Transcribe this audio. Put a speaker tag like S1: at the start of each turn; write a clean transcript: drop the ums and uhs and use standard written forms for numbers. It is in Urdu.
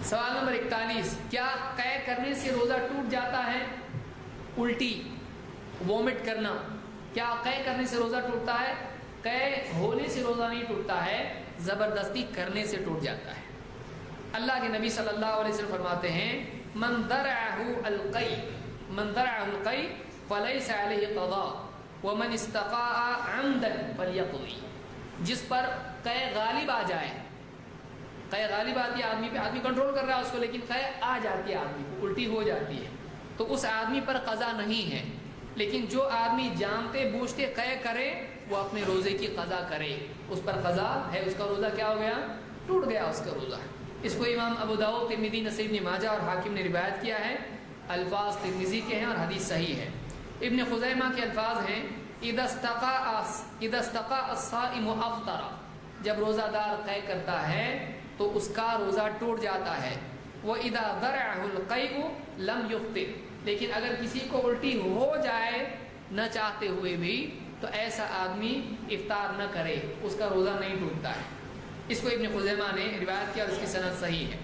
S1: سوال نمبر 41، کیا قے کرنے سے روزہ ٹوٹ جاتا ہے؟ الٹی، وومٹ کرنا، کیا قے کرنے سے روزہ ٹوٹتا ہے؟ قے ہونے سے روزہ نہیں ٹوٹتا ہے، زبردستی کرنے سے ٹوٹ جاتا ہے۔ اللہ کے نبی صلی اللہ علیہ وسلم فرماتے ہیں من درعہ القی فلیس علیہ قضاء ومن استقاء عمدا فلیقضی۔ جس پر قے غالب آ جائے، قے غالب آتی ہے آدمی پہ، آدمی کنٹرول کر رہا ہے اس کو، لیکن قے آ جاتی ہے آدمی کو، الٹی ہو جاتی ہے، تو اس آدمی پر قضا نہیں ہے۔ لیکن جو آدمی جانتے بوجھتے قے کرے وہ اپنے روزے کی قضا کرے، اس پر قضا ہے، اس کا روزہ کیا ہو گیا؟ ٹوٹ گیا اس کا روزہ۔ اس کو امام ابو داؤد، ترمذی، نسائی، ابن ماجہ اور حاکم نے روایت کیا ہے۔ الفاظ ترمذی کے ہیں اور حدیث صحیح ہے۔ ابن خزیمہ کے الفاظ ہیں اذا استقاء الصائم افطر، جب روزہ دار قے کرتا ہے تو اس کا روزہ ٹوٹ جاتا ہے۔ وَإِذَا ذَرَعَهُ الْقَيْءُ لَمْ يُفْطِرْ، لیکن اگر کسی کو الٹی ہو جائے نہ چاہتے ہوئے بھی تو ایسا آدمی افطار نہ کرے، اس کا روزہ نہیں ٹوٹتا ہے۔ اس کو ابن خزیمہ نے روایت کیا اور اس کی سند صحیح ہے۔